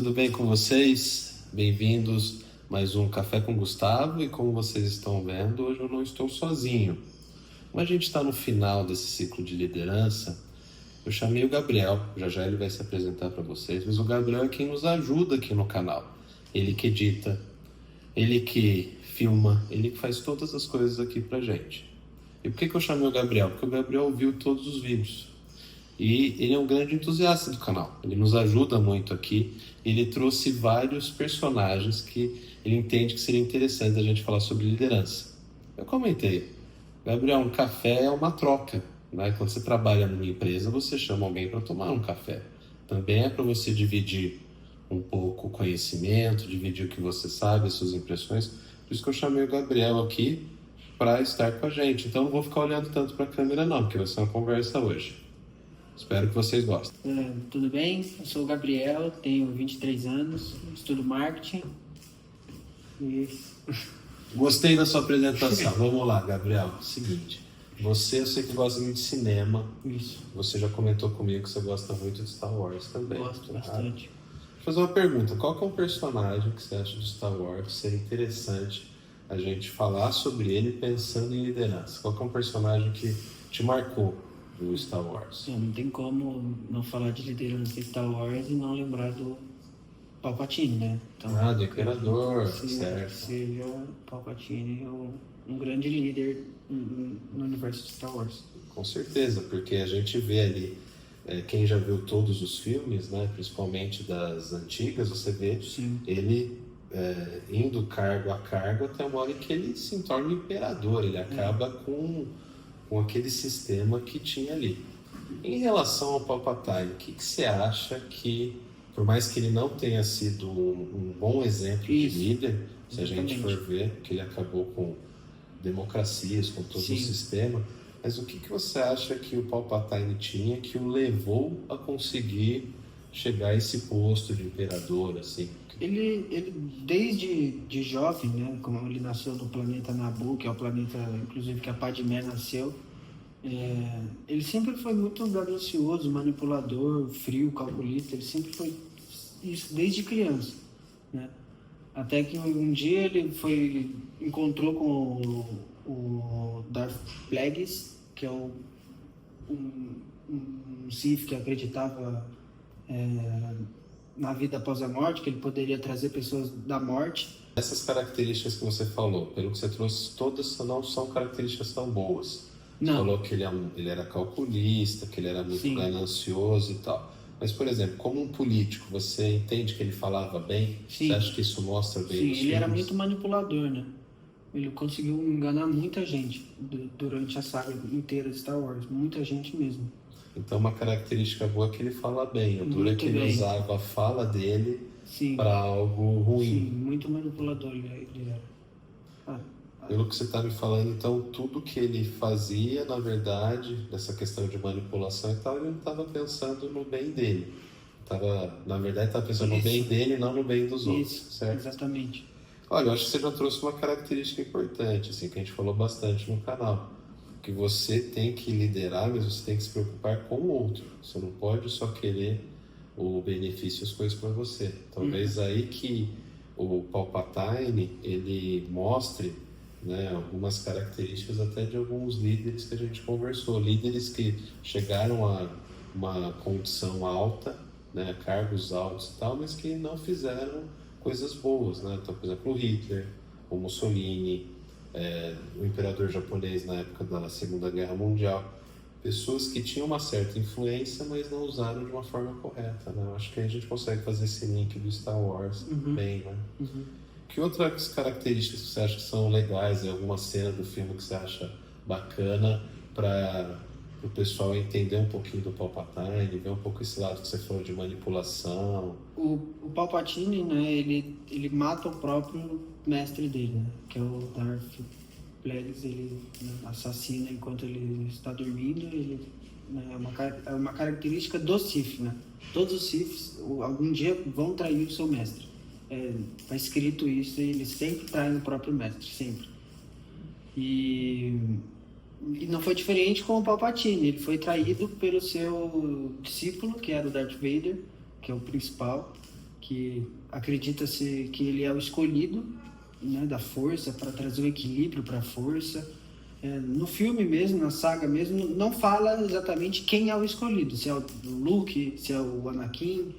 tudo bem com vocês? Bem-vindos a mais um Café com Gustavo e como vocês estão vendo, hoje eu não estou sozinho. Como a gente está no final desse ciclo de liderança, eu chamei o Gabriel, já já ele vai se apresentar para vocês, mas o Gabriel é quem nos ajuda aqui no canal. Ele que edita, ele que filma, ele que faz todas as coisas aqui pra gente. E por que eu chamei o Gabriel? Porque o Gabriel viu todos os vídeos. E ele é um grande entusiasta do canal, ele nos ajuda muito aqui. Ele trouxe vários personagens que ele entende que seria interessante a gente falar sobre liderança. Eu comentei, Gabriel, um café é uma troca, né? Quando você trabalha numa empresa, você chama alguém para tomar um café. Também é para você dividir um pouco o conhecimento, dividir o que você sabe, as suas impressões. Por isso que eu chamei o Gabriel aqui para estar com a gente. Então não vou ficar olhando tanto para a câmera não, porque vai ser uma conversa hoje. Espero que vocês gostem. Tudo bem? Eu sou o Gabriel, tenho 23 anos, estudo marketing. Gostei da sua apresentação. Vamos lá, Gabriel. Seguinte, eu sei que gosta muito de cinema. Isso. Você já comentou comigo que você gosta muito de Star Wars também. Gosto bastante. Vou fazer uma pergunta. Qual que é um personagem que você acha de Star Wars que seria interessante a gente falar sobre ele pensando em liderança? Qual que é um personagem que te marcou do Star Wars? Não tem como não falar de liderança em Star Wars e não lembrar do Palpatine, né? Então, Do Imperador, certo. Seja Palpatine um grande líder no universo de Star Wars. Com certeza, porque a gente vê ali, quem já viu todos os filmes, né, principalmente das antigas, você vê Sim. ele indo cargo a cargo até uma hora em que ele se torna um imperador, ele acaba com aquele sistema que tinha ali. Em relação ao Palpatine, o que você acha que, por mais que ele não tenha sido um bom exemplo de líder, se a gente for ver que ele acabou com democracias, com todo o sistema, mas o que você acha que o Palpatine tinha que o levou a conseguir chegar a esse posto de imperador, assim? Ele desde de jovem, né, como ele nasceu no planeta Naboo, que é o planeta, inclusive, que a Padmé nasceu, ele sempre foi muito ganancioso, manipulador, frio, calculista. Ele sempre foi isso desde criança, né? Até que um dia ele encontrou com o Darth Plagueis, que é um Sith que acreditava na vida após a morte, que ele poderia trazer pessoas da morte. Essas características que você falou, pelo que você trouxe, todas não são características tão boas. Você falou que ele era calculista, que ele era muito ganancioso e tal. Mas, por exemplo, como um político, você entende que ele falava bem? Sim. Você acha que isso mostra bem? Sim, ele era muito manipulador, né? Ele conseguiu enganar muita gente durante a saga inteira de Star Wars. Muita gente mesmo. Então, uma característica boa é que ele fala bem. O duro é que ele usava a fala dele para algo ruim. Sim, muito manipulador ele era. Pelo que você está me falando, então, tudo que ele fazia, na verdade, dessa questão de manipulação e tal, ele não estava pensando no bem dele. Na verdade, estava pensando no bem dele e não no bem dos outros, certo? Exatamente. Olha, eu acho que você já trouxe uma característica importante, assim, que a gente falou bastante no canal. Que você tem que liderar, mas você tem que se preocupar com o outro. Você não pode só querer o benefício e as coisas para você. Talvez aí que o Palpatine, ele mostre, né, algumas características até de alguns líderes que a gente conversou. Líderes que chegaram a uma condição alta, né, cargos altos e tal, mas que não fizeram coisas boas, né? Então, por exemplo, o Hitler, o Mussolini, o imperador japonês na época da Segunda Guerra Mundial, pessoas que tinham uma certa influência, mas não usaram de uma forma correta, né? Eu acho que a gente consegue fazer esse link do Star Wars bem, né? Que outras características você acha que são legais? Alguma cena do filme que você acha bacana para o pessoal entender um pouquinho do Palpatine, ver um pouco esse lado que você falou de manipulação? O Palpatine, né, ele mata o próprio mestre dele, né, que é o Darth Plagueis. Ele assassina enquanto ele está dormindo. Ele, né, é uma característica do Sith, né? Todos os Siths algum dia vão trair o seu mestre. Está escrito isso, e eles sempre traem o próprio mestre, sempre. E não foi diferente com o Palpatine. Ele foi traído pelo seu discípulo, que era o Darth Vader, que é o principal, que acredita-se que ele é o escolhido, né, da força, para trazer o equilíbrio para a força. No filme mesmo, na saga mesmo, não fala exatamente quem é o escolhido, se é o Luke, se é o Anakin,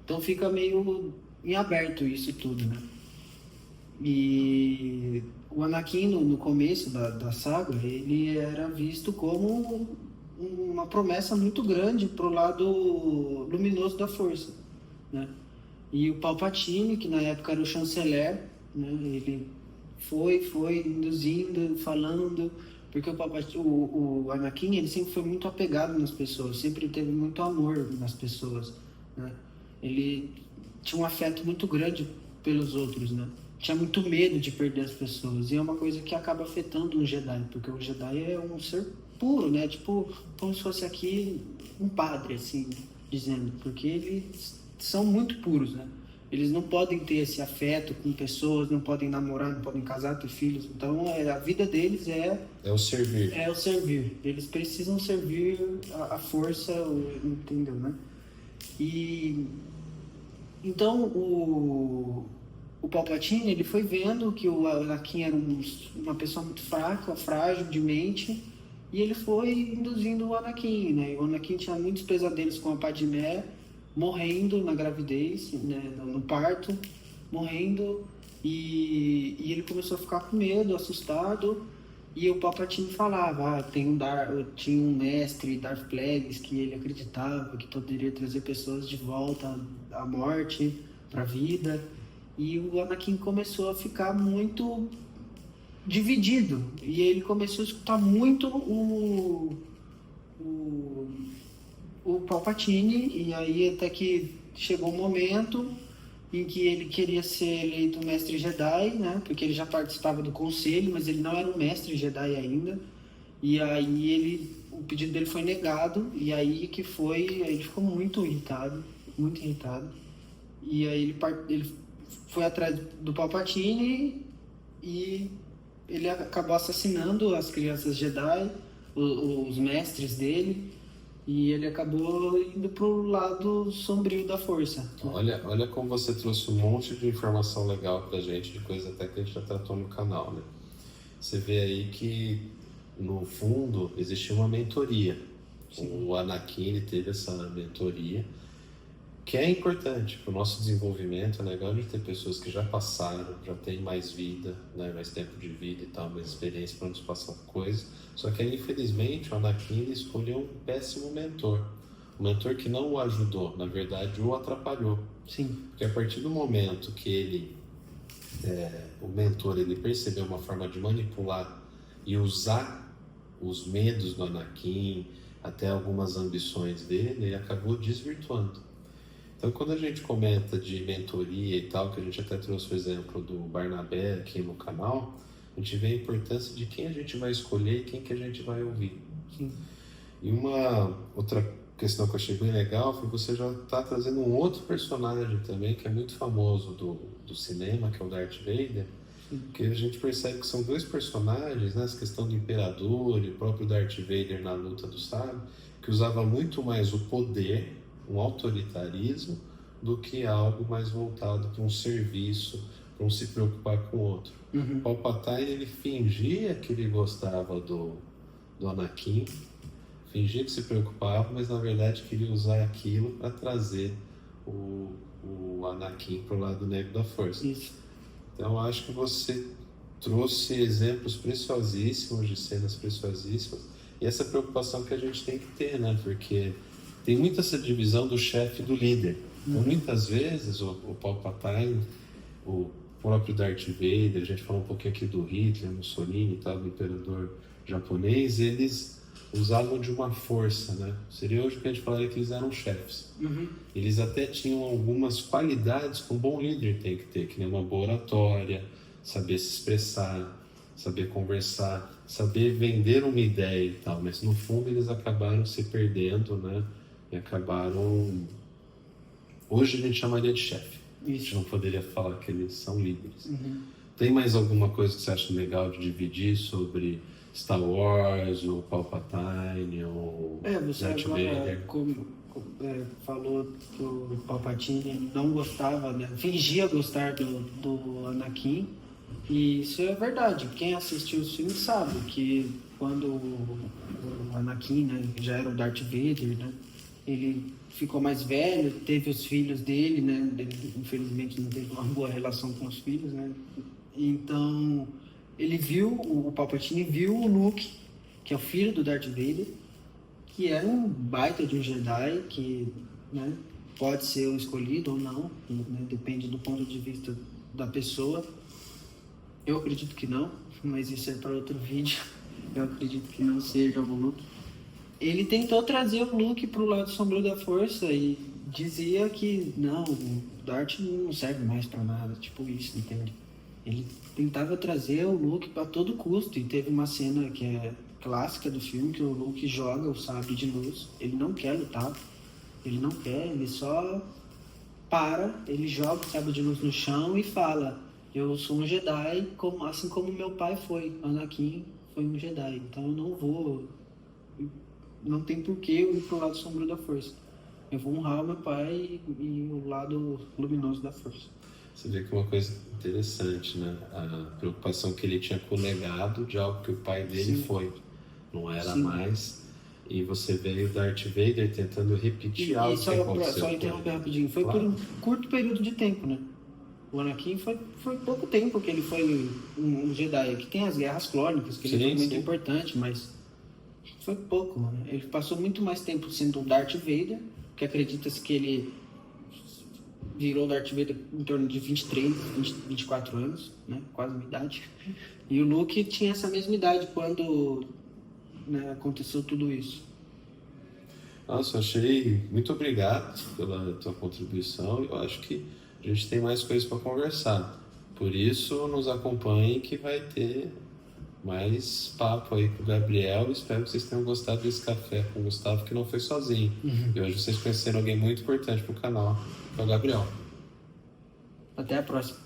então fica meio em aberto isso tudo, né? E o Anakin, no começo da saga, ele era visto como uma promessa muito grande pro lado luminoso da força, né? E o Palpatine, que na época era o chanceler, né? Ele foi induzindo, falando, porque o Anakin, ele sempre foi muito apegado nas pessoas, sempre teve muito amor nas pessoas, né? Ele tinha um afeto muito grande pelos outros, né? Tinha muito medo de perder as pessoas, e é uma coisa que acaba afetando um Jedi, porque o Jedi é um ser puro, né? Tipo, como se fosse aqui um padre, assim, dizendo, porque eles são muito puros, né? Eles não podem ter esse afeto com pessoas, não podem namorar, não podem casar, ter filhos. Então, a vida deles é o servir. É o servir. Eles precisam servir a força, entendeu, né? E então o Palpatine, ele foi vendo que o Anakin era uma pessoa muito fraca, frágil de mente, e ele foi induzindo o Anakin, né? E o Anakin tinha muitos pesadelos com a Padmé, morrendo na gravidez, né? No parto, morrendo, e ele começou a ficar com medo, assustado, e o Palpatine falava, tinha um mestre, Darth Plagueis, que ele acreditava que poderia trazer pessoas de volta à morte, para a vida. E o Anakin começou a ficar muito dividido. E ele começou a escutar muito o Palpatine. E aí até que chegou um momento em que ele queria ser eleito mestre Jedi, né? Porque ele já participava do conselho, mas ele não era um mestre Jedi ainda. E aí o pedido dele foi negado. E aí ele ficou muito irritado, muito irritado. E aí ele foi atrás do Palpatine e ele acabou assassinando as crianças Jedi, os mestres dele, e ele acabou indo pro lado sombrio da força. Olha como você trouxe um monte de informação legal pra gente, de coisa até que a gente já tratou no canal, né? Você vê aí que, no fundo, existia uma mentoria. Sim. O Anakin, ele teve essa mentoria, que é importante para o nosso desenvolvimento. É legal de ter pessoas que já passaram, já têm mais vida, né, mais tempo de vida e tal, mais experiência para nos passar coisas. Só que, infelizmente, o Anakin escolheu um péssimo mentor. Um mentor que não o ajudou, na verdade, o atrapalhou. Sim. Porque a partir do momento que o mentor, ele percebeu uma forma de manipular e usar os medos do Anakin, até algumas ambições dele, ele acabou desvirtuando. Então, quando a gente comenta de mentoria e tal, que a gente até trouxe o exemplo do Barnabé aqui no canal, a gente vê a importância de quem a gente vai escolher e quem que a gente vai ouvir. Sim. E uma outra questão que eu achei bem legal foi que você já está trazendo um outro personagem também, que é muito famoso do cinema, que é o Darth Vader, que a gente percebe que são dois personagens, né, essa questão do Imperador e o próprio Darth Vader na luta do sabre, que usava muito mais o poder, um autoritarismo, do que algo mais voltado para um serviço, para um se preocupar com o outro. Uhum. Palpatine, ele fingia que ele gostava do Anakin, fingia que se preocupava, mas na verdade queria usar aquilo para trazer o Anakin para o lado negro da força. Isso. Então acho que você trouxe exemplos preciosíssimos, de cenas preciosíssimas, e essa preocupação que a gente tem que ter, né? Porque tem muita essa divisão do chefe e do líder. Então, muitas vezes o Palpatine, o próprio Darth Vader, a gente falou um pouquinho aqui do Hitler, Mussolini e tal, do imperador japonês, eles usavam de uma força, né? Seria hoje o que a gente falaria que eles eram chefes. Uhum. Eles até tinham algumas qualidades que um bom líder tem que ter, que nem uma boa oratória, saber se expressar, saber conversar, saber vender uma ideia e tal, mas no fundo eles acabaram se perdendo, né? E acabaram... Hoje a gente chamaria de chefe. A gente não poderia falar que eles são líderes. Uhum. Tem mais alguma coisa que você acha legal de dividir sobre Star Wars, ou Palpatine, ou Você Darth agora, Vader? falou que o Palpatine não gostava, né? Fingia gostar do Anakin. E isso é verdade. Quem assistiu os filmes sabe que quando o Anakin, né, já era o Darth Vader, né? Ele ficou mais velho, teve os filhos dele, né? Ele, infelizmente não teve uma boa relação com os filhos, né? Então, o Palpatine viu o Luke, que é o filho do Darth Vader, que é um baita de um Jedi, que, né, pode ser o escolhido ou não, né? Depende do ponto de vista da pessoa. Eu acredito que não, mas isso é para outro vídeo. Eu acredito que não seja o Luke. Ele tentou trazer o Luke pro lado sombrio da força e dizia que não, o Darth não serve mais para nada, tipo isso, entende? Ele tentava trazer o Luke para todo custo e teve uma cena que é clássica do filme, que o Luke joga o sabre de luz, ele não quer lutar, ele não quer, ele só ele joga o sabre de luz no chão e fala: eu sou um Jedi, assim como meu pai foi, Anakin foi um Jedi, então eu não tem porquê eu ir pro lado sombrio da força. Eu vou honrar o meu pai e o lado luminoso da força. Você vê que é uma coisa interessante, né? A preocupação que ele tinha com o legado de algo que o pai dele Sim. foi, não era Sim. mais. E você vê o Darth Vader tentando repetir algo que aconteceu. Só interromper rapidinho, foi Claro. por um curto período de tempo, né? O Anakin foi pouco tempo que ele foi um Jedi. Que tem as guerras clônicas, que ele foi muito importante, mas foi pouco, mano. Ele passou muito mais tempo sendo o Darth Vader, que acredita-se que ele virou Darth Vader em torno de 24 anos, né? Quase a minha idade. E o Luke tinha essa mesma idade quando, né, aconteceu tudo isso. Nossa, achei... Muito obrigado pela tua contribuição. Eu acho que a gente tem mais coisas para conversar. Por isso, nos acompanhem que vai ter mais papo aí com o Gabriel. Espero que vocês tenham gostado desse café com o Gustavo, que não foi sozinho. E hoje vocês conheceram alguém muito importante pro canal, que é o Gabriel. Até a próxima.